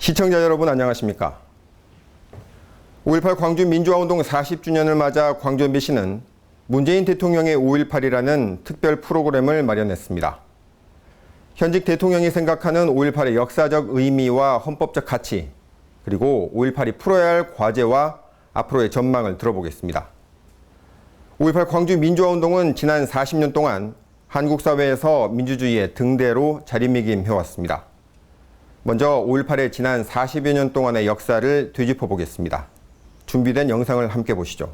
시청자 여러분 안녕하십니까? 5.18 광주 민주화운동 40주년을 맞아 광주 MBC는 문재인 대통령의 5.18이라는 특별 프로그램을 마련했습니다. 현직 대통령이 생각하는 5.18의 역사적 의미와 헌법적 가치, 그리고 5.18이 풀어야 할 과제와 앞으로의 전망을 들어보겠습니다. 5.18 광주 민주화운동은 지난 40년 동안 한국 사회에서 민주주의의 등대로 자리매김해왔습니다. 먼저 5.18의 지난 40여 년 동안의 역사를 되짚어 보겠습니다. 준비된 영상을 함께 보시죠.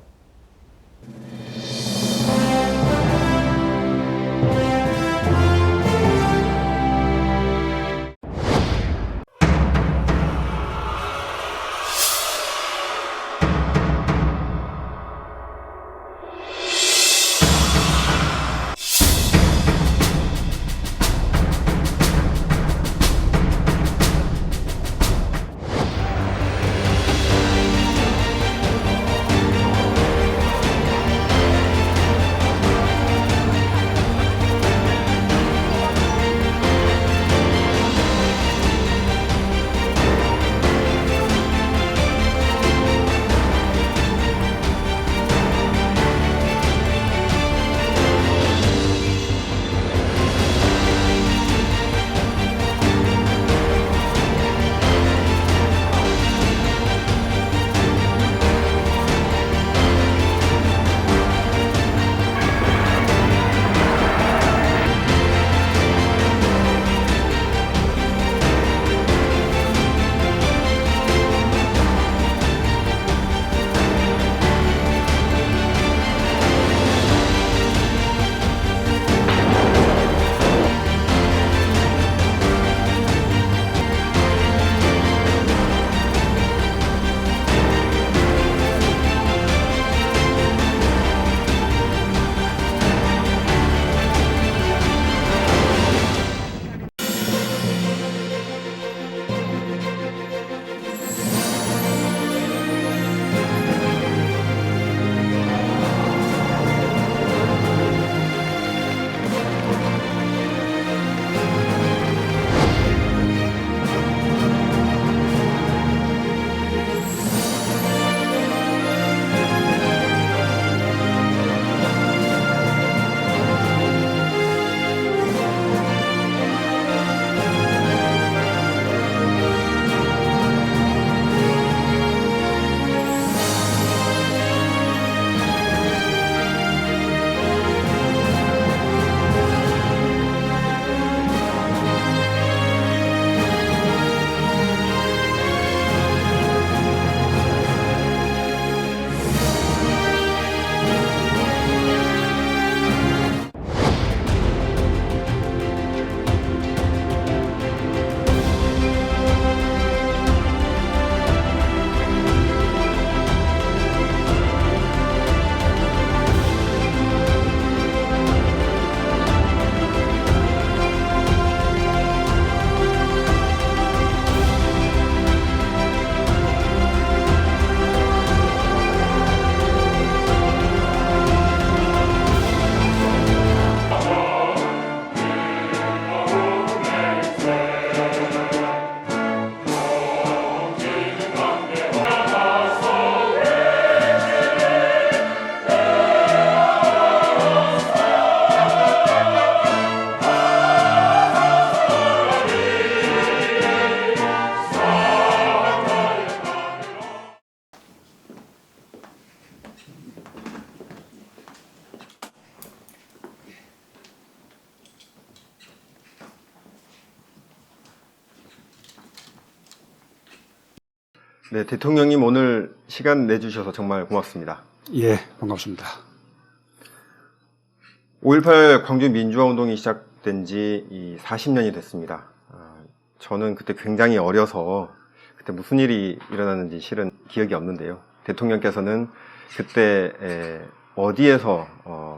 네, 대통령님 오늘 시간 내주셔서 정말 고맙습니다. 예, 반갑습니다. 5.18 광주 민주화운동이 시작된 지 40년이 됐습니다. 저는 그때 굉장히 어려서 그때 무슨 일이 일어났는지 실은 기억이 없는데요. 대통령께서는 그때 어디에서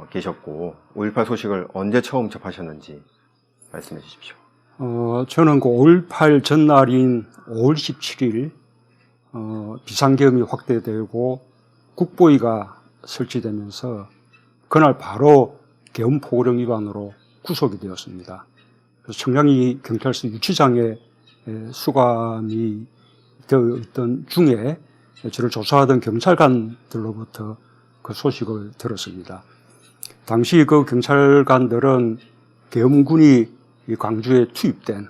계셨고 5.18 소식을 언제 처음 접하셨는지 말씀해 주십시오. 저는 그 5.18 전날인 5월 17일 비상계엄이 확대되고 국보위가 설치되면서 그날 바로 계엄 포고령 위반으로 구속이 되었습니다. 그래서 청량리 경찰서 유치장에 수감이 되어 있던 중에 저를 조사하던 경찰관들로부터 그 소식을 들었습니다. 당시 그 경찰관들은 계엄군이 이 광주에 투입된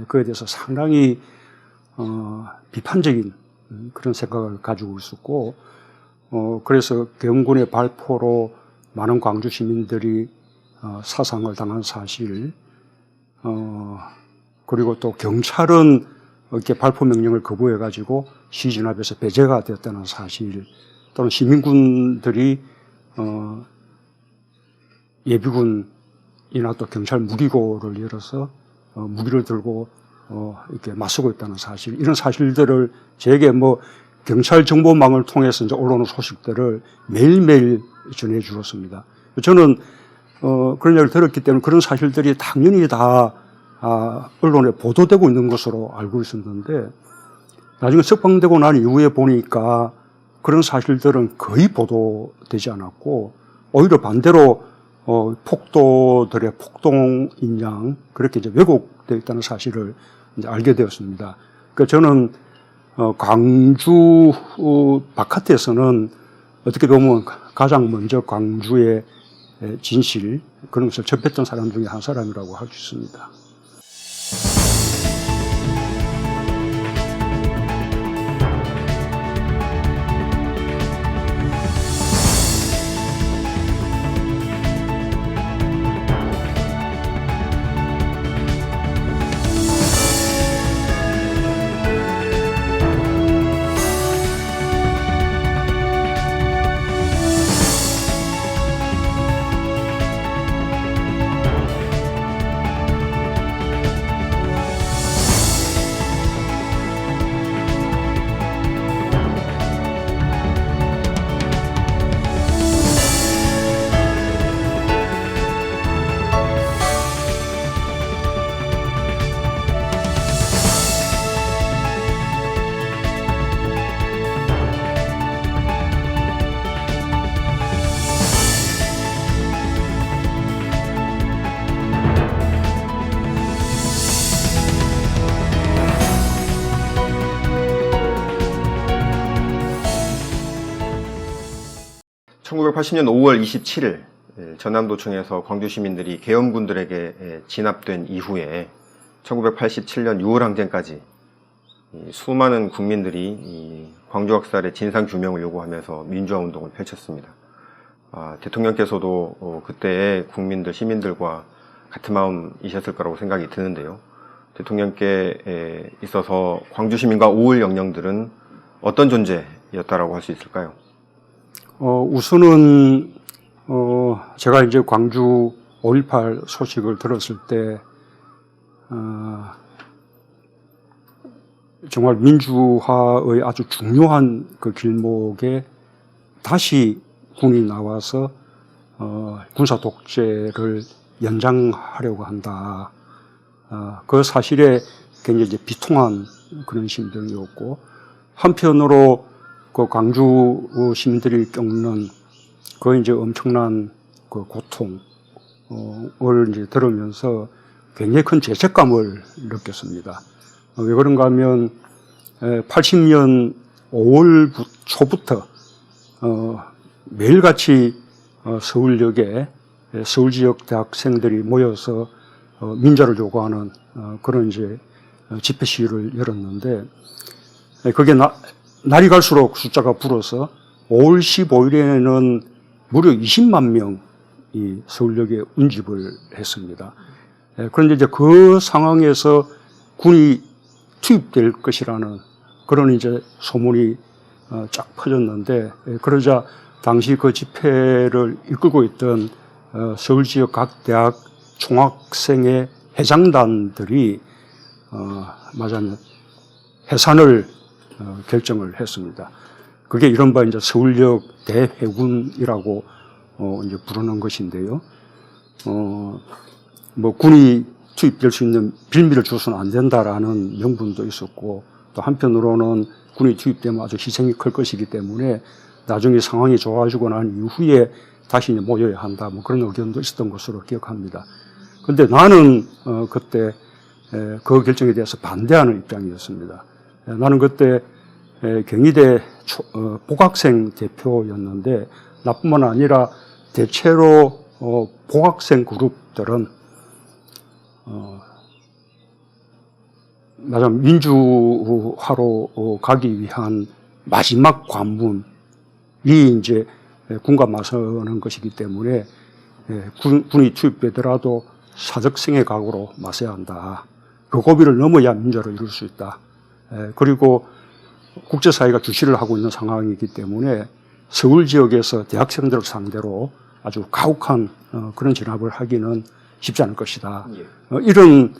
그에 대해서 상당히 비판적인 그런 생각을 가지고 있었고, 그래서 계엄군의 발포로 많은 광주 시민들이 사상을 당한 사실, 그리고 또 경찰은 이렇게 발포 명령을 거부해가지고 시진압에서 배제가 되었다는 사실, 또는 시민군들이 예비군이나 또 경찰 무기고를 열어서 무기를 들고 이렇게 맞서고 있다는 사실, 이런 사실들을 제게 뭐 경찰 정보망을 통해서 이제 올라오는 소식들을 매일매일 전해 주었습니다. 저는 그런 얘기를 들었기 때문에 그런 사실들이 당연히 다 언론에 보도되고 있는 것으로 알고 있었는데, 나중에 석방되고 난 이후에 보니까 그런 사실들은 거의 보도되지 않았고, 오히려 반대로 폭도들의 폭동인 양 그렇게 이제 왜곡되어 있다는 사실을 이제 알게 되었습니다. 그러니까 저는 광주 바깥에서는 어떻게 보면 가장 먼저 광주의 진실, 그런 것을 접했던 사람 중에 한 사람이라고 할 수 있습니다. (1980년 5월 27일) 전남도청에서 광주 시민들이 계엄군들에게 진압된 이후에 1987년 6월 항쟁까지 수많은 국민들이 광주 학살의 진상 규명을 요구하면서 민주화 운동을 펼쳤습니다. 대통령께서도 그때의 국민들, 시민들과 같은 마음이셨을 거라고 생각이 드는데요. 대통령께 있어서 광주 시민과 5.18 영령들은 어떤 존재였다라고 할 수 있을까요? 우선은 제가 이제 광주 5.18 소식을 들었을 때 정말 민주화의 아주 중요한 그 길목에 다시 군이 나와서 군사 독재를 연장하려고 한다. 그 사실에 굉장히 이제 비통한 그런 심정이었고, 한편으로 그 광주 시민들이 겪는 그 이제 엄청난 그 고통을 이제 들으면서 굉장히 큰 죄책감을 느꼈습니다. 왜 그런가 하면 80년 5월 초부터 매일같이 서울역에 서울 지역 대학생들이 모여서 민주화를 요구하는 그런 이제 집회 시위를 열었는데, 그게 날이 갈수록 숫자가 불어서 5월 15일에는 무려 20만 명이 서울역에 운집을 했습니다. 그런데 이제 그 상황에서 군이 투입될 것이라는 그런 이제 소문이 쫙 퍼졌는데, 그러자 당시 그 집회를 이끌고 있던 서울 지역 각 대학 총학생의 회장단들이 맞아요, 해산을 결정을 했습니다. 그게 이른바 이제 서울역 대회군이라고 이제 부르는 것인데요. 뭐 군이 투입될 수 있는 빌미를 줘서는 안 된다라는 명분도 있었고, 또 한편으로는 군이 투입되면 아주 희생이 클 것이기 때문에 나중에 상황이 좋아지고 난 이후에 다시 이제 모여야 한다, 뭐 그런 의견도 있었던 것으로 기억합니다. 근데 나는 그때 그 결정에 대해서 반대하는 입장이었습니다. 나는 그때 경희대 복학생 대표였는데 나뿐만 아니라 대체로 복학생 그룹들은 말하자면 민주화로 가기 위한 마지막 관문이 이제 군과 맞서는 것이기 때문에 군이 투입되더라도 사적생의 각오로 맞서야 한다. 그 고비를 넘어야 민주화를 이룰 수 있다. 그리고 국제사회가 주시를 하고 있는 상황이기 때문에 서울 지역에서 대학생들을 상대로 아주 가혹한 그런 진압을 하기는 쉽지 않을 것이다. 이런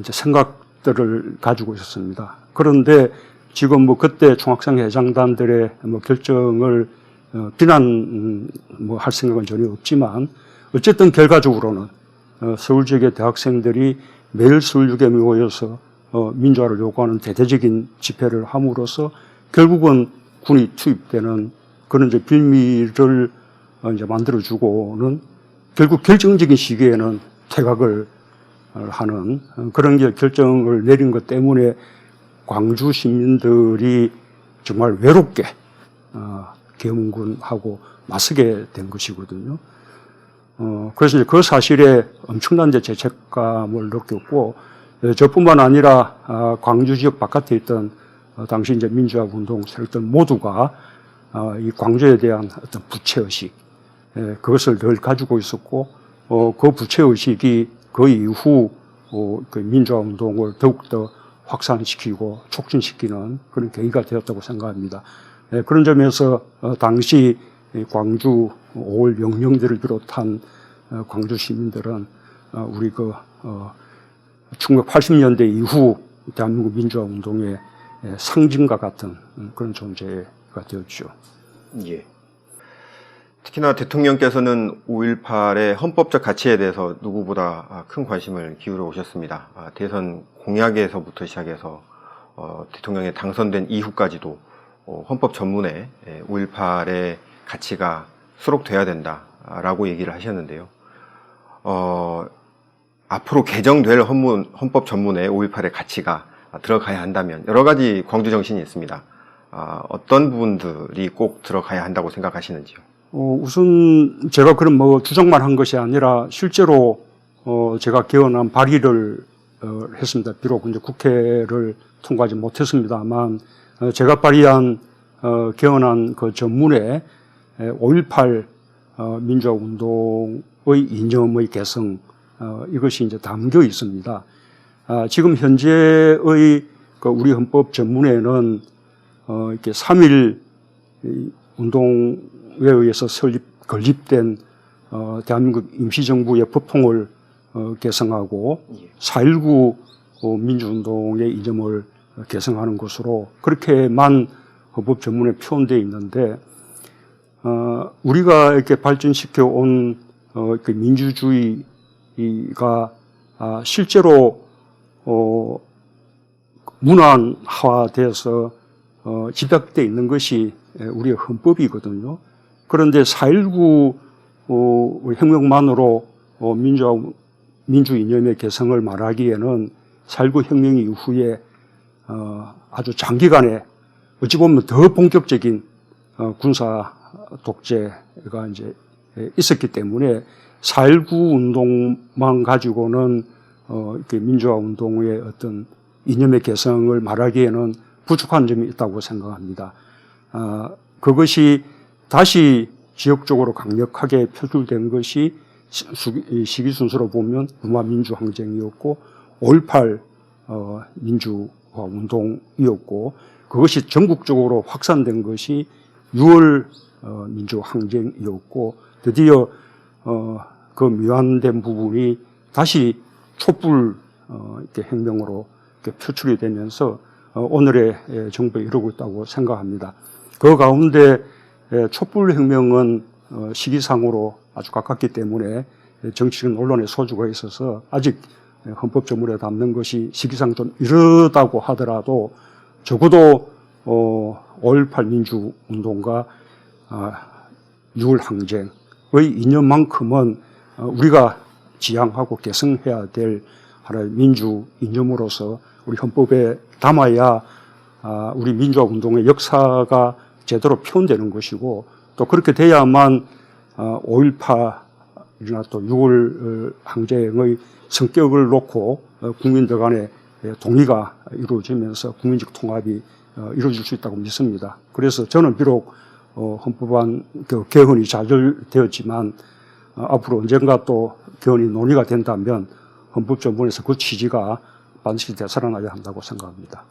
이제 생각들을 가지고 있었습니다. 그런데 지금 뭐 그때 중학생 해장단들의 뭐 결정을 비난 할 생각은 전혀 없지만 어쨌든 결과적으로는 서울 지역의 대학생들이 매일 서울역에 모여서 민주화를 요구하는 대대적인 집회를 함으로써 결국은 군이 투입되는 그런 이제 빌미를 이제 만들어주고는 결국 결정적인 시기에는 퇴각을 하는 그런 결정을 내린 것 때문에 광주 시민들이 정말 외롭게 계엄군하고 맞서게 된 것이거든요. 그래서 이제 그 사실에 엄청난 이제 죄책감을 느꼈고, 저뿐만 아니라 광주 지역 바깥에 있던 당시 이제 민주화 운동 세력들 모두가 이 광주에 대한 어떤 부채의식, 그것을 늘 가지고 있었고, 그 부채의식이 그 이후 그 민주화 운동을 더욱더 확산시키고 촉진시키는 그런 계기가 되었다고 생각합니다. 그런 점에서 당시 광주 5월 영령들을 비롯한 광주 시민들은 우리 그 1980년대 이후 대한민국 민주화 운동의 상징과 같은 그런 존재가 되었죠. 예. 특히나 대통령께서는 5.18의 헌법적 가치에 대해서 누구보다 큰 관심을 기울여 오셨습니다. 대선 공약에서부터 시작해서 대통령에 당선된 이후까지도 헌법 전문에 5.18의 가치가 수록돼야 된다라고 얘기를 하셨는데요. 앞으로 개정될 헌법 전문에 5.18의 가치가 들어가야 한다면 여러 가지 광주 정신이 있습니다. 어떤 부분들이 꼭 들어가야 한다고 생각하시는지요? 우선 제가 그런 뭐 주장만 한 것이 아니라 실제로 제가 개헌안 발의를 했습니다. 비록 이제 국회를 통과하지 못했습니다만 제가 발의한 개헌안 그 전문에 5.18 민주화 운동의 이념의 개성 이것이 이제 담겨 있습니다. 지금 현재의 그 우리 헌법 전문에는 이렇게 3.1 운동에 의해서 건립된 대한민국 임시정부의 법통을 개성하고 4.19 민주운동의 이념을 개성하는 것으로 그렇게만 헌법 전문에 표현되어 있는데 우리가 이렇게 발전시켜 온 그 민주주의가 실제로 문안화돼서 집약되어 있는 것이 우리의 헌법이거든요. 그런데 4.19 혁명만으로 민주 이념의 개성을 말하기에는 4.19 혁명 이후에 아주 장기간에 어찌 보면 더 본격적인 군사 독재가 이제 있었기 때문에 4.19 운동만 가지고는 이렇게 민주화 운동의 어떤 이념의 개성을 말하기에는 부족한 점이 있다고 생각합니다. 그것이 다시 지역적으로 강력하게 표출된 것이 시기 순서로 보면 무마민주항쟁이었고 5.18 민주화 운동이었고 그것이 전국적으로 확산된 것이 6월 민주항쟁이었고 드디어 그 미완된 부분이 다시 촛불 이렇게 혁명으로 이렇게 표출이 되면서 오늘의 정부에 이르고 있다고 생각합니다. 그 가운데 촛불 혁명은 시기상으로 아주 가깝기 때문에 정치적 논란의 소주가 있어서 아직 헌법 전문에 담는 것이 시기상 좀 이르다고 하더라도 적어도 5.18 민주운동과 6월 항쟁의 이념만큼은 우리가 지향하고 개성해야 될 하나의 민주 이념으로서 우리 헌법에 담아야 우리 민주화 운동의 역사가 제대로 표현되는 것이고 또 그렇게 돼야만 5.18이나 또 6월 항쟁의 성격을 놓고 국민들 간에 동의가 이루어지면서 국민적 통합이 이루어질 수 있다고 믿습니다. 그래서 저는 비록 헌법안 개헌이 좌절되었지만 앞으로 언젠가 또 개헌이 논의가 된다면 헌법전문에서 그 취지가 반드시 되살아나야 한다고 생각합니다.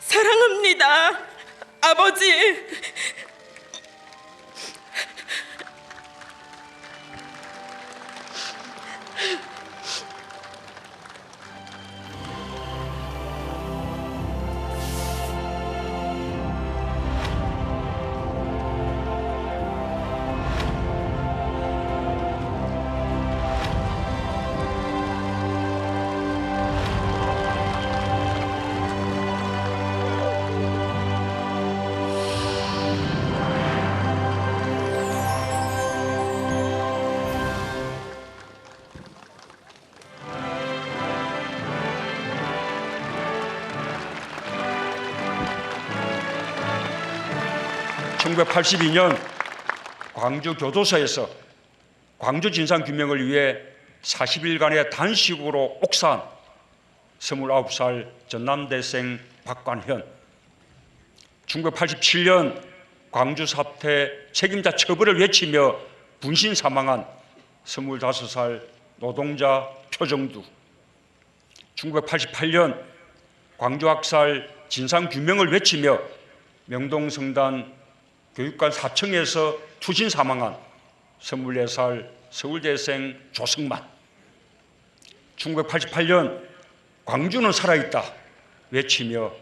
사랑합니다, 아버지. (1982년) 광주 교도소에서 광주 진상 규명을 위해 40일간의 단식으로 옥사한 29살 전남대생 박관현, 1987년 광주 사태 책임자 처벌을 외치며 분신 사망한 25살 노동자 표정두, 1988년 광주 학살 진상 규명을 외치며 명동성단 교육관 4층에서 투신 사망한 24살 서울대생 조승만, 1988년 광주는 살아있다 외치며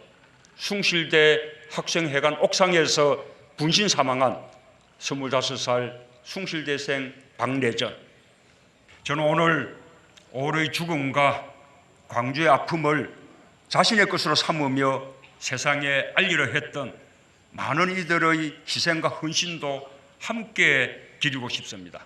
숭실대 학생회관 옥상에서 분신 사망한 25살 숭실대생 박래전. 저는 오늘 5월의 죽음과 광주의 아픔을 자신의 것으로 삼으며 세상에 알리려 했던 많은 이들의 희생과 헌신도 함께 기리고 싶습니다.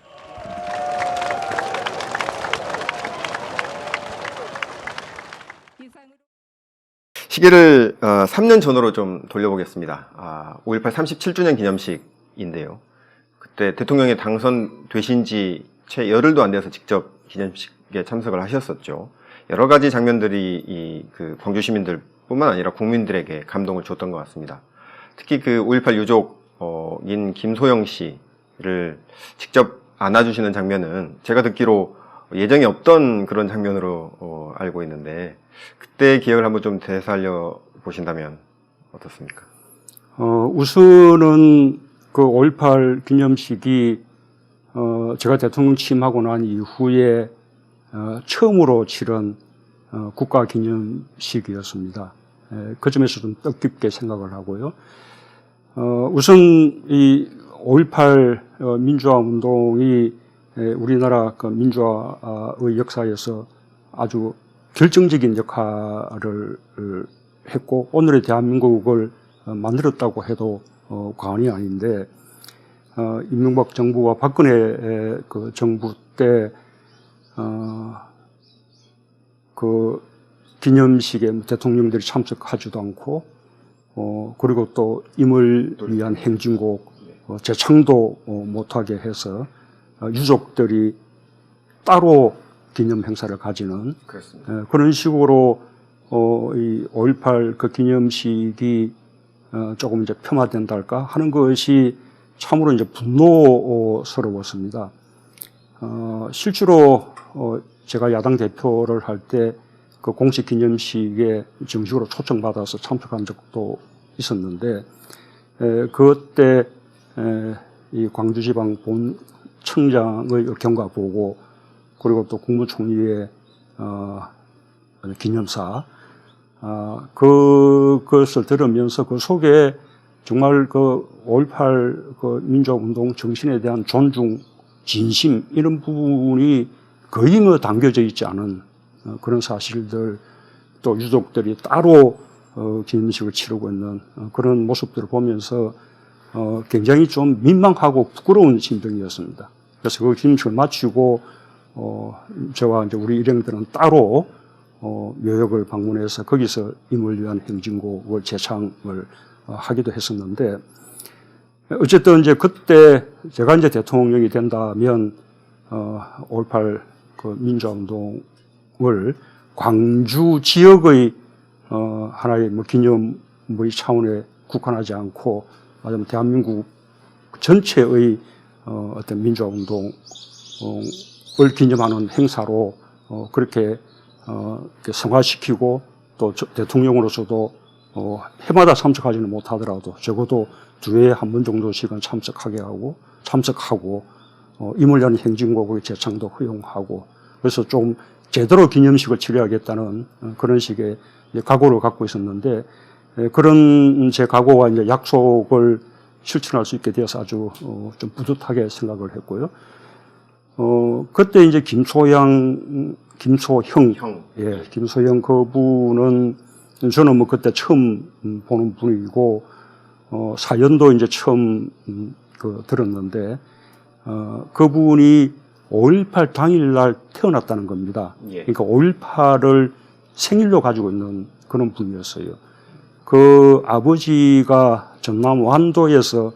시계를 3년 전으로 좀 돌려보겠습니다. 5.18 37주년 기념식인데요. 그때 대통령에 당선되신 지 채 열흘도 안 돼서 직접 기념식에 참석을 하셨었죠. 여러 가지 장면들이 그 광주 시민들뿐만 아니라 국민들에게 감동을 줬던 것 같습니다. 특히 그 5.18 유족인 김소영 씨를 직접 안아주시는 장면은 제가 듣기로 예정에 없던 그런 장면으로 알고 있는데 그때 기억을 한번 좀 되살려 보신다면 어떻습니까? 우선은 그 5.18 기념식이 제가 대통령 취임하고 난 이후에 처음으로 치른 국가 기념식이었습니다. 그 점에서 좀 뜻깊게 생각을 하고요. 우선 이 5.18 민주화 운동이 우리나라 그 민주화의 역사에서 아주 결정적인 역할을 했고 오늘의 대한민국을 만들었다고 해도 과언이 아닌데 이명박 정부와 박근혜 그 정부 때 그 기념식에 대통령들이 참석하지도 않고 그리고 또 임을 위한 행진곡 재창도 못하게 해서 유족들이 따로 기념 행사를 가지는 그런 식으로 이 5.18 그 기념식이 조금 이제 폄하된다 할까 하는 것이 참으로 이제 분노스러웠습니다. 실제로 제가 야당 대표를 할 때 그 공식 기념식에 정식으로 초청받아서 참석한 적도 있었는데 그때 이 광주지방 본청장의 경과 보고 그리고 또 국무총리의 기념사 그것을 들으면서 그 속에 정말 그 5.18 그 민주화운동 정신에 대한 존중, 진심 이런 부분이 거의 뭐 담겨져 있지 않은 그런 사실들 또 유족들이 따로 기념식을 치르고 있는 그런 모습들을 보면서 굉장히 좀 민망하고 부끄러운 심정이었습니다. 그래서 그 기념식을 마치고 저와 이제 우리 일행들은 따로 묘역을 방문해서 거기서 임을 위한 행진곡을 제창을 하기도 했었는데, 어쨌든 이제 그때 제가 이제 대통령이 된다면 5.18 그 민주화운동을 광주 지역의 하나의 뭐 기념의 차원에 국한하지 않고 말하자면 대한민국 전체의 어떤 민주화운동을 기념하는 행사로 그렇게 이렇게 성화시키고 또 대통령으로서도 해마다 참석하지는 못하더라도 적어도 2회에 한 번 정도씩은 참석하고 임을 위한 행진곡의 제창도 허용하고 그래서 좀 제대로 기념식을 치러야겠다는 그런 식의 각오를 갖고 있었는데 그런 제 각오와 이제 약속을 실천할 수 있게 되어서 아주 좀 뿌듯하게 생각을 했고요. 그때 이제 김소형, 예, 김소형 그분은 저는 뭐 그때 처음 보는 분이고 사연도 이제 처음 들었는데 그분이 5.18 당일날 태어났다는 겁니다. 예. 그러니까 5.18을 생일로 가지고 있는 그런 분이었어요. 그 아버지가 전남 완도에서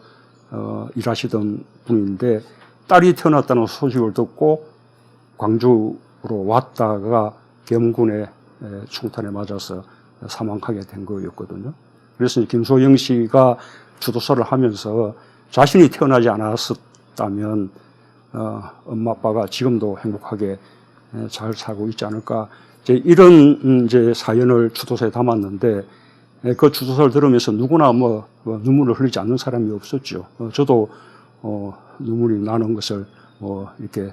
일하시던 분인데 딸이 태어났다는 소식을 듣고 광주로 왔다가 계엄군의 총탄에 맞아서 사망하게 된 거였거든요. 그래서 김소영 씨가 주도사를 하면서 자신이 태어나지 않았었다면 엄마 아빠가 지금도 행복하게 잘 살고 있지 않을까. 이런 이제 사연을 주도서에 담았는데 그 주도서를 들으면서 누구나 뭐 눈물을 흘리지 않는 사람이 없었죠. 저도 눈물이 나는 것을 이렇게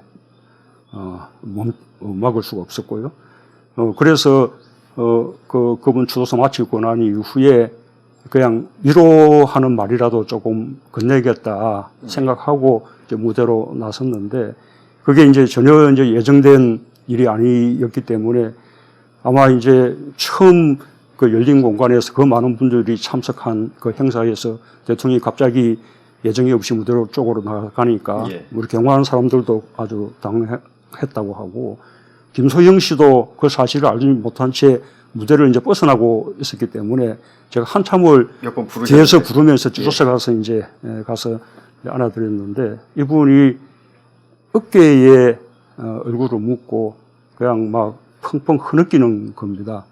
막을 수가 없었고요. 그래서 그분 주도서 마치고 난 이후에 그냥 위로하는 말이라도 조금 건네겠다 생각하고 이제 무대로 나섰는데 그게 이제 전혀 이제 예정된 일이 아니었기 때문에 아마 이제 처음 그 열린 공간에서 그 많은 분들이 참석한 그 행사에서 대통령이 갑자기 예정이 없이 무대로 쪽으로 나가니까 우리 경호하는 사람들도 아주 당황했다고 하고 김소영 씨도 그 사실을 알지 못한 채 무대를 이제 벗어나고 있었기 때문에 제가 한참을 뒤에서 부르면서 주소서 가서 이제 가서 안아드렸는데 이분이 어깨에 얼굴을 묻고 그냥 막 펑펑 흐느끼는 겁니다.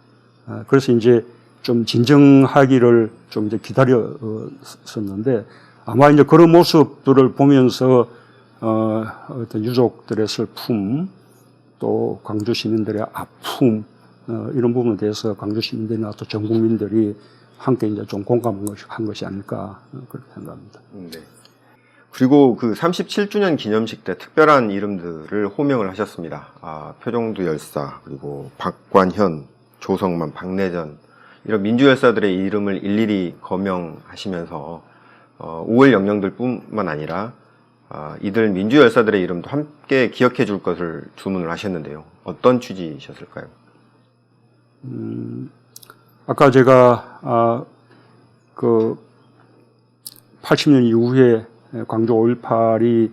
그래서 이제 좀 진정하기를 좀 이제 기다렸었는데 아마 이제 그런 모습들을 보면서 어떤 유족들의 슬픔 또 광주 시민들의 아픔 이런 부분에 대해서 광주 시민들이나 또 전 국민들이 함께 이제 좀 공감한 것이 아닐까 그렇게 생각합니다. 네. 그리고 그 37주년 기념식 때 특별한 이름들을 호명을 하셨습니다. 표정두 열사, 그리고 박관현, 조성만, 박내전 이런 민주 열사들의 이름을 일일이 거명하시면서 5월 영령들 뿐만 아니라 이들 민주 열사들의 이름도 함께 기억해 줄 것을 주문을 하셨는데요. 어떤 취지이셨을까요? 아까 제가 그 80년 이후에 광주 5.18이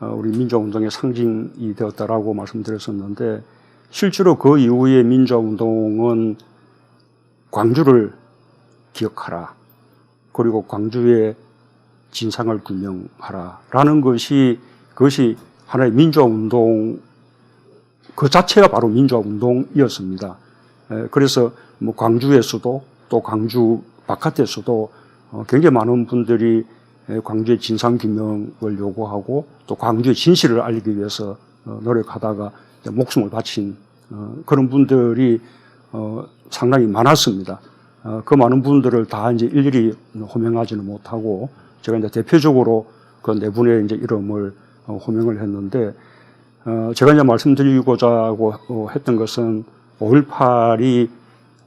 우리 민주화운동의 상징이 되었다라고 말씀드렸었는데 실제로 그 이후에 민주화운동은 광주를 기억하라 그리고 광주의 진상을 규명하라라는 것이 그것이 하나의 민주화운동 그 자체가 바로 민주화운동이었습니다. 그래서 뭐 광주에서도 또 광주 바깥에서도 굉장히 많은 분들이 광주의 진상규명을 요구하고 또 광주의 진실을 알리기 위해서 노력하다가 목숨을 바친 그런 분들이 상당히 많았습니다. 그 많은 분들을 다 이제 일일이 호명하지는 못하고 제가 이제 대표적으로 그 네 분의 이제 이름을 호명을 했는데 제가 이제 말씀드리고자 했던 것은 5.18이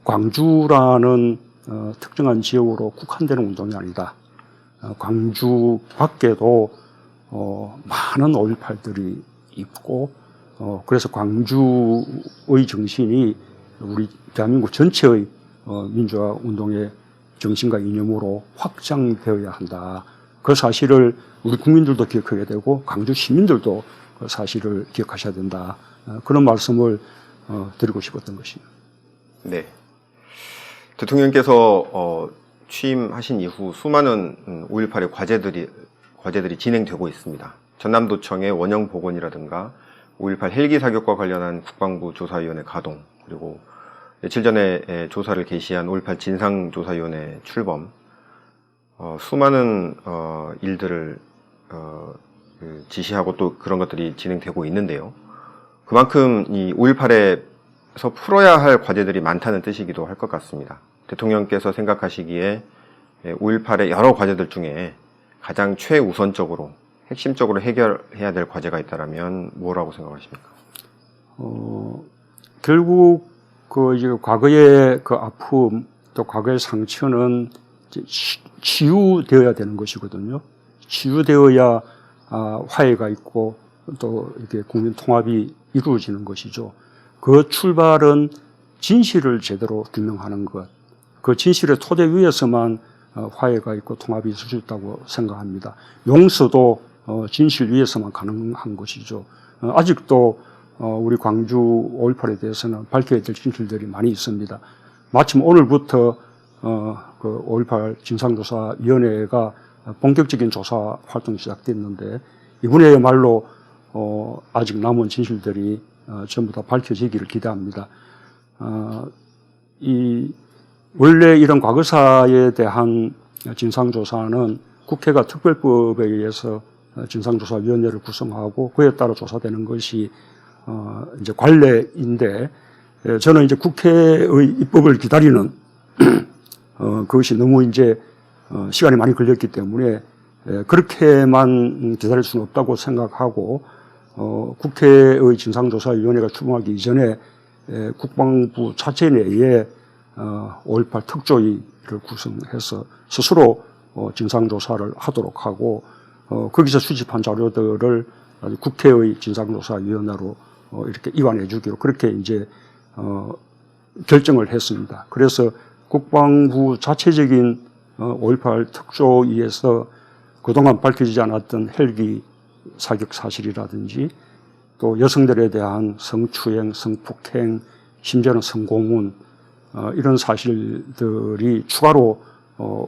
광주라는 특정한 지역으로 국한되는 운동이 아니다. 광주 밖에도 많은 5.18들이 있고 그래서 광주의 정신이 우리 대한민국 전체의 민주화 운동의 정신과 이념으로 확장되어야 한다. 그 사실을 우리 국민들도 기억하게 되고 광주 시민들도 그 사실을 기억하셔야 된다. 그런 말씀을 드리고 싶었던 것입니다. 네. 대통령께서 취임하신 이후 수많은 5.18의 과제들이 진행되고 있습니다. 전남도청의 원형 복원이라든가 5.18 헬기 사격과 관련한 국방부 조사위원회 가동, 그리고 며칠 전에 조사를 개시한 5.18 진상조사위원회 출범, 수많은 일들을 지시하고 또 그런 것들이 진행되고 있는데요. 그만큼 이 5.18에서 풀어야 할 과제들이 많다는 뜻이기도 할 것 같습니다. 대통령께서 생각하시기에 5.18의 여러 과제들 중에 가장 최우선적으로 핵심적으로 해결해야 될 과제가 있다면 뭐라고 생각하십니까? 결국 이제 과거의 그 아픔 또 과거의 상처는 이제 치유되어야 되는 것이거든요. 치유되어야 화해가 있고 또 이렇게 국민 통합이 이루어지는 것이죠. 그 출발은 진실을 제대로 규명하는 것, 그 진실의 토대 위에서만 화해가 있고 통합이 있을 수 있다고 생각합니다. 용서도 진실 위에서만 가능한 것이죠. 아직도 우리 광주 5.18에 대해서는 밝혀야 될 진실들이 많이 있습니다. 마침 오늘부터 그 5.18 진상조사위원회가 본격적인 조사 활동이 시작됐는데 이번에야말로 아직 남은 진실들이 전부 다 밝혀지기를 기대합니다. 원래 이런 과거사에 대한 진상조사는 국회가 특별법에 의해서 진상조사위원회를 구성하고 그에 따라 조사되는 것이 이제 관례인데 저는 이제 국회의 입법을 기다리는 그것이 너무 이제 시간이 많이 걸렸기 때문에 그렇게만 기다릴 수는 없다고 생각하고 국회의 진상조사위원회가 출범하기 이전에 국방부 자체 내에 5.18 특조위를 구성해서 스스로 진상조사를 하도록 하고 거기서 수집한 자료들을 국회의 진상조사위원회로 이렇게 이관해 주기로 그렇게 이제 결정을 했습니다. 그래서 국방부 자체적인 5.18 특조위에서 그동안 밝혀지지 않았던 헬기 사격 사실이라든지 또 여성들에 대한 성추행, 성폭행, 심지어는 성고문 이런 사실들이 추가로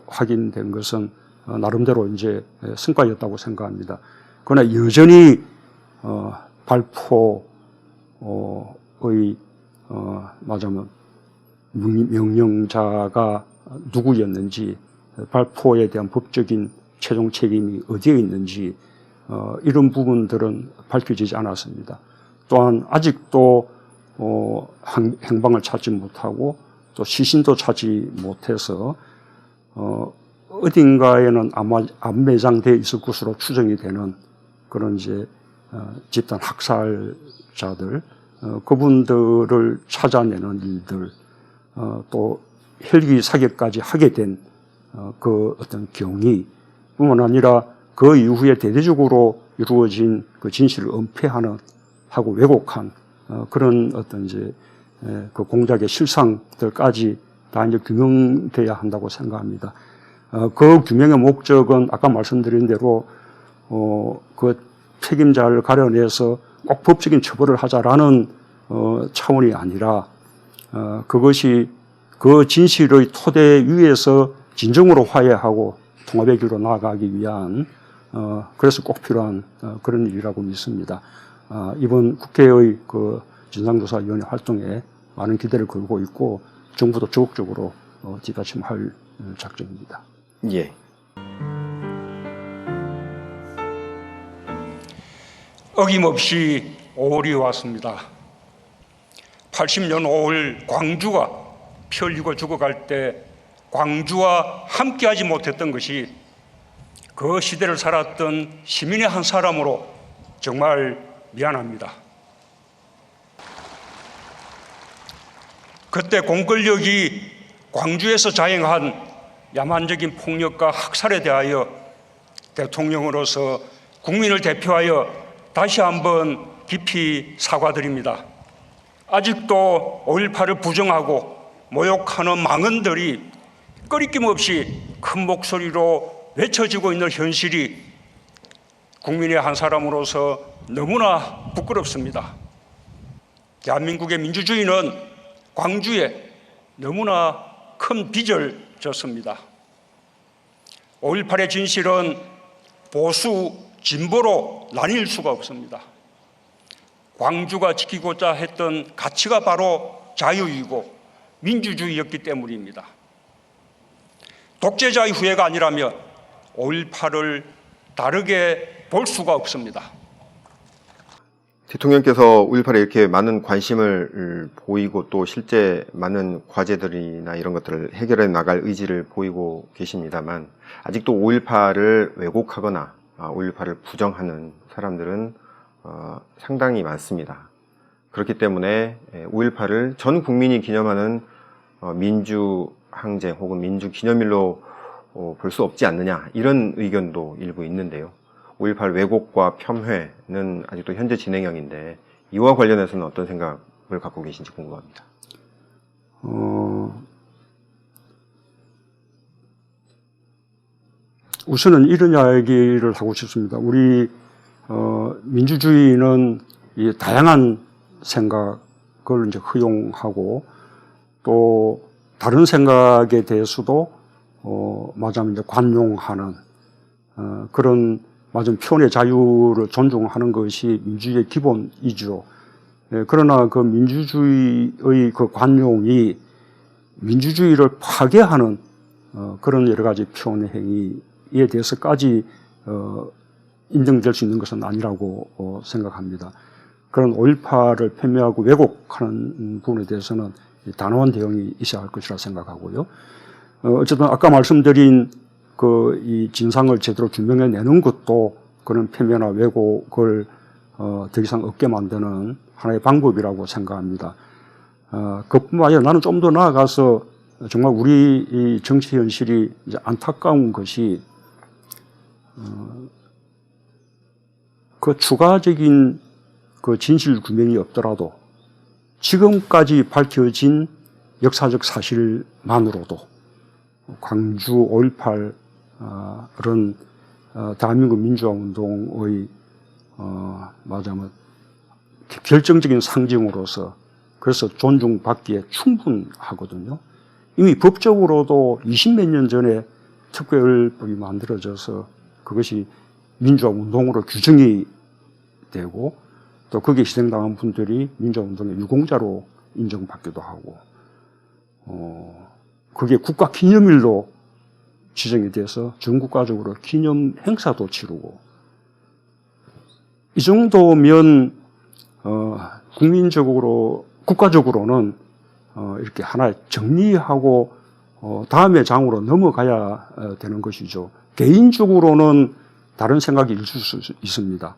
확인된 것은 나름대로 이제 성과였다고 생각합니다. 그러나 여전히 발포의 말하자면 명령자가 누구였는지, 발포에 대한 법적인 최종 책임이 어디에 있는지 이런 부분들은 밝혀지지 않았습니다. 또한 아직도 행방을 찾지 못하고 또 시신도 찾지 못해서 어딘가에는 아마 안매장되어 있을 것으로 추정이 되는 그런 이제 집단 학살자들 그분들을 찾아내는 일들 또 헬기 사격까지 하게 된 그 어떤 경위 뿐만 아니라 그 이후에 대대적으로 이루어진 그 진실을 은폐하는 하고 왜곡한 그런 어떤 이제 그 공작의 실상들까지 다 이제 규명돼야 한다고 생각합니다. 그 규명의 목적은 아까 말씀드린 대로 그 책임자를 가려내서 꼭 법적인 처벌을 하자라는 차원이 아니라 그것이 그 진실의 토대 위에서 진정으로 화해하고 통합의 길로 나아가기 위한 그래서 꼭 필요한 그런 일이라고 믿습니다. 이번 국회의 그 진상조사위원회 활동에 많은 기대를 걸고 있고 정부도 적극적으로 뒷받침할 작정입니다. 예. 어김없이 5월이 왔습니다. 80년 5월 광주가 피 흘리고 죽어갈 때 광주와 함께하지 못했던 것이 그 시대를 살았던 시민의 한 사람으로 정말 미안합니다. 그때 공권력이 광주에서 자행한 야만적인 폭력과 학살에 대하여 대통령으로서 국민을 대표하여 다시 한번 깊이 사과드립니다. 아직도 5.18을 부정하고 모욕하는 망언들이 꺼리낌 없이 큰 목소리로 외쳐지고 있는 현실이 국민의 한 사람으로서 너무나 부끄럽습니다. 대한민국의 민주주의는 광주에 너무나 큰 빚을 졌습니다. 5.18의 진실은 보수, 진보로 나뉠 수가 없습니다. 광주가 지키고자 했던 가치가 바로 자유이고 민주주의였기 때문입니다. 독재자의 후예가 아니라면 5.18을 다르게 볼 수가 없습니다. 대통령께서 5.18에 이렇게 많은 관심을 보이고 또 실제 많은 과제들이나 이런 것들을 해결해 나갈 의지를 보이고 계십니다만 아직도 5.18을 왜곡하거나 5.18을 부정하는 사람들은 상당히 많습니다. 그렇기 때문에 5.18을 전 국민이 기념하는 민주항쟁 혹은 민주기념일로 볼 수 없지 않느냐 이런 의견도 일부 있는데요. 5.18 왜곡과 폄훼는 아직도 현재 진행형인데 이와 관련해서는 어떤 생각을 갖고 계신지 궁금합니다. 우선은 이런 이야기를 하고 싶습니다. 우리 민주주의는 이 다양한 생각을 이제 허용하고 또 다른 생각에 대해서도 말하자면 이제 관용하는 그런 맞은 표현의 자유를 존중하는 것이 민주주의의 기본이죠. 그러나 그 민주주의의 그 관용이 민주주의를 파괴하는 그런 여러 가지 표현 행위에 대해서까지 인정될 수 있는 것은 아니라고 생각합니다. 그런 5.18을 폄훼하고 왜곡하는 부분에 대해서는 단호한 대응이 있어야 할 것이라 생각하고요. 어쨌든 아까 말씀드린 이 진상을 제대로 규명해내는 것도 그런 폄훼나 왜곡을 더 이상 없게 만드는 하나의 방법이라고 생각합니다. 그뿐만 아니라 나는 좀 더 나아가서 정말 우리 이 정치 현실이 이제 안타까운 것이 그 추가적인 그 진실 규명이 없더라도 지금까지 밝혀진 역사적 사실만으로도 광주 5.18 그런 대한민국 민주화운동의 말하자면 결정적인 상징으로서 그래서 존중받기에 충분하거든요. 이미 법적으로도 20몇 년 전에 특별법이 만들어져서 그것이 민주화운동으로 규정이 되고 또 거기에 희생당한 분들이 민주화운동의 유공자로 인정받기도 하고 그게 국가기념일로 지정이 돼서 전국가적으로 기념 행사도 치르고 이 정도면 국민적으로 국가적으로는 이렇게 하나 정리하고 다음의 장으로 넘어가야 되는 것이죠. 개인적으로는 다른 생각이 있을 수 있습니다.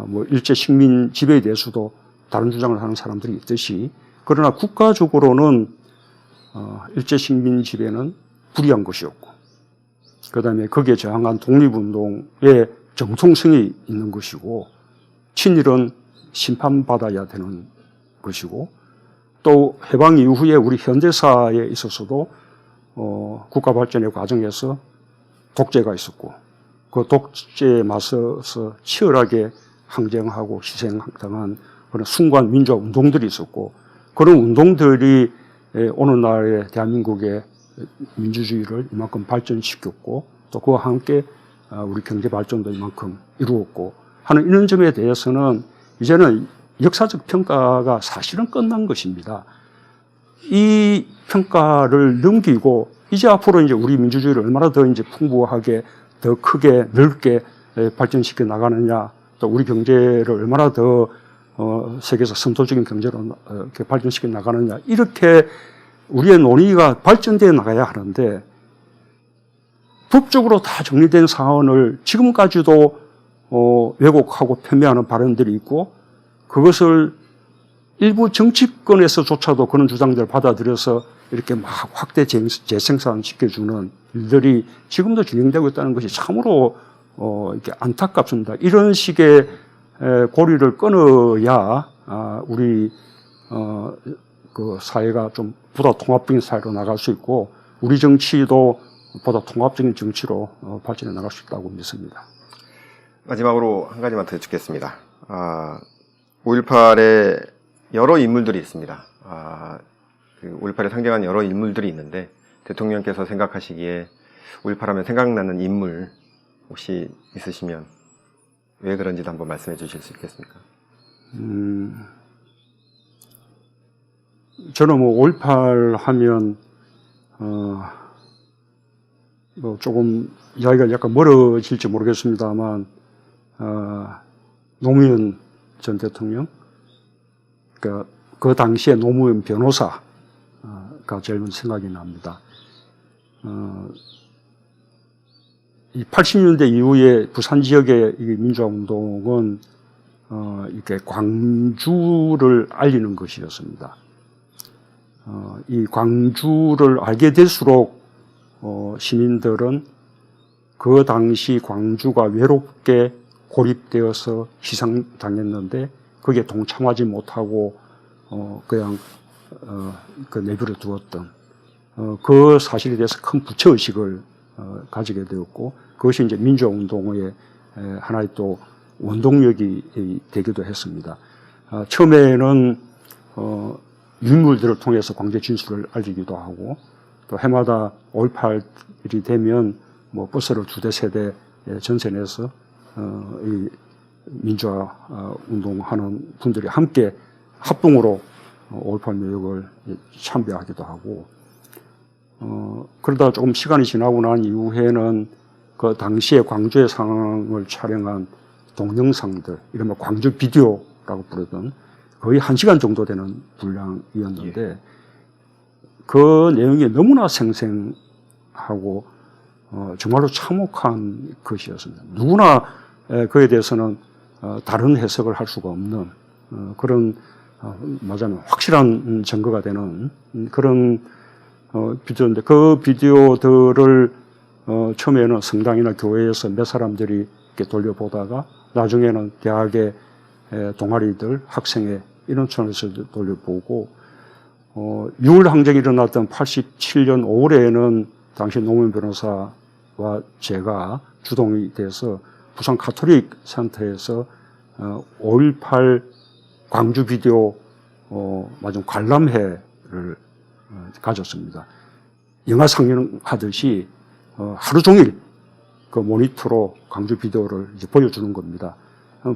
뭐 일제 식민 지배에 대해서도 다른 주장을 하는 사람들이 있듯이 그러나 국가적으로는 일제 식민 지배는 불의한 것이었고 그 다음에 거기에 저항한 독립운동의 정통성이 있는 것이고 친일은 심판받아야 되는 것이고 또 해방 이후에 우리 현대사에 있어서도 국가 발전의 과정에서 독재가 있었고 그 독재에 맞서서 치열하게 항쟁하고 희생당한 그런 순간 민주화 운동들이 있었고 그런 운동들이 오늘날의 대한민국의 민주주의를 이만큼 발전시켰고 또 그와 함께 우리 경제 발전도 이만큼 이루었고 하는 이런 점에 대해서는 이제는 역사적 평가가 사실은 끝난 것입니다. 이 평가를 넘기고 이제 앞으로 이제 우리 민주주의를 얼마나 더 이제 풍부하게 더 크게 넓게 발전시켜 나가느냐 또 우리 경제를 얼마나 더 세계에서 선도적인 경제로 이렇게 발전시켜 나가느냐 이렇게 우리의 논의가 발전되어 나가야 하는데 법적으로 다 정리된 사안을 지금까지도 왜곡하고 폄훼하는 발언들이 있고 그것을 일부 정치권에서조차도 그런 주장들을 받아들여서 이렇게 막 확대 재생산시켜주는 일들이 지금도 진행되고 있다는 것이 참으로 이렇게 안타깝습니다. 이런 식의 고리를 끊어야 우리 그 사회가 좀 보다 통합적인 사회로 나갈 수 있고 우리 정치도 보다 통합적인 정치로 발전해 나갈 수 있다고 믿습니다. 마지막으로 한 가지만 더 여쭙겠습니다. 5.18에 여러 인물들이 있습니다. 5.18을 상징하는 여러 인물들이 있는데 대통령께서 생각하시기에 5.18하면 생각나는 인물 혹시 있으시면 왜 그런지도 한번 말씀해 주실 수 있겠습니까? 저는 뭐 5.18 하면 뭐 조금 이야기가 약간 멀어질지 모르겠습니다만 노무현 전 대통령, 그러니까 그 당시에 노무현 변호사가 제일 먼저 생각이 납니다. 이 80년대 이후에 부산 지역의 이 민주화운동은 이렇게 광주를 알리는 것이었습니다. 이 광주를 알게 될수록 시민들은 그 당시 광주가 외롭게 고립되어서 희생당했는데 거기에 동참하지 못하고 그냥 내버려 두었던 그 사실에 대해서 큰 부채의식을 가지게 되었고 그것이 이제 민주화운동의 하나의 또 원동력이 되기도 했습니다. 처음에는 유물들을 통해서 광주의 진술을 알리기도 하고 또 해마다 5.18일이 되면 뭐 버스를 2대, 3대 전선해서 이 민주화 운동하는 분들이 함께 합동으로 5.18 묘역을 참배하기도 하고 그러다 조금 시간이 지나고 난 이후에는 그 당시에 광주의 상황을 촬영한 동영상들, 이른바 광주 비디오라고 부르던 거의 1시간 정도 되는 분량이었는데 그 내용이 너무나 생생하고 정말로 참혹한 것이었습니다. 누구나 그에 대해서는 다른 해석을 할 수가 없는 그런 말하자면 확실한 증거가 되는 그런 비디오인데 그 비디오들을 처음에는 성당이나 교회에서 몇 사람들이 이렇게 돌려보다가 나중에는 대학의 동아리들, 학생회 인원촌에서 돌려보고 6월 항쟁이 일어났던 87년 5월에는 당시 노무현 변호사와 제가 주동이 돼서 부산 가톨릭 센터에서 5.18 광주 비디오 관람회를 가졌습니다. 영화 상영하듯이 하루 종일 그 모니터로 광주 비디오를 이제 보여주는 겁니다.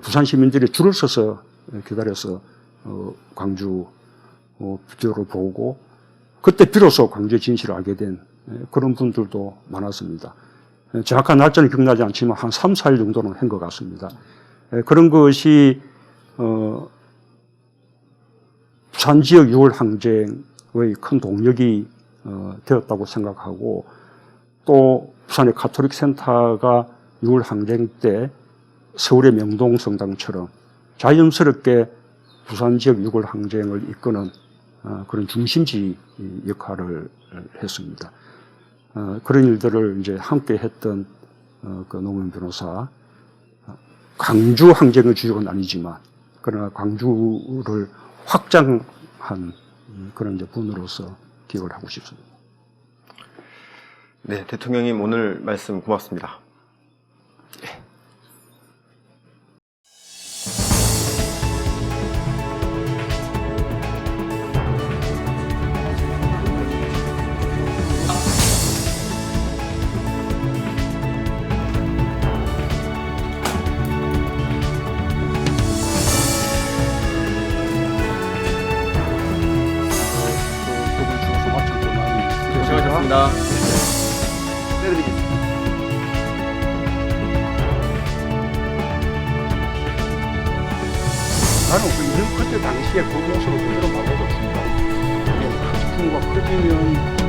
부산 시민들이 줄을 서서 기다려서 광주 비디오를 보고 그때 비로소 광주의 진실을 알게 된 그런 분들도 많았습니다. 정확한 날짜는 기억나지 않지만 한 3, 4일 정도는 한 것 같습니다. 그런 것이 부산 지역 6월 항쟁의 큰 동력이 되었다고 생각하고 또 부산의 가톨릭 센터가 6월 항쟁 때 서울의 명동성당처럼 자연스럽게 부산 지역 6월 항쟁을 이끄는 그런 중심지 역할을 했습니다. 그런 일들을 이제 함께 했던 그 노무현 변호사, 광주 항쟁의 주역은 아니지만 그러나 광주를 확장한 그런 이제 분으로서 기억을 하고 싶습니다. 네, 대통령님 오늘 말씀 고맙습니다. 고생하셨습니다. 해드리겠습니다. 나는 그때 당시에 그 모습을 그대로 봐보고 있습니다. 크기가 커지면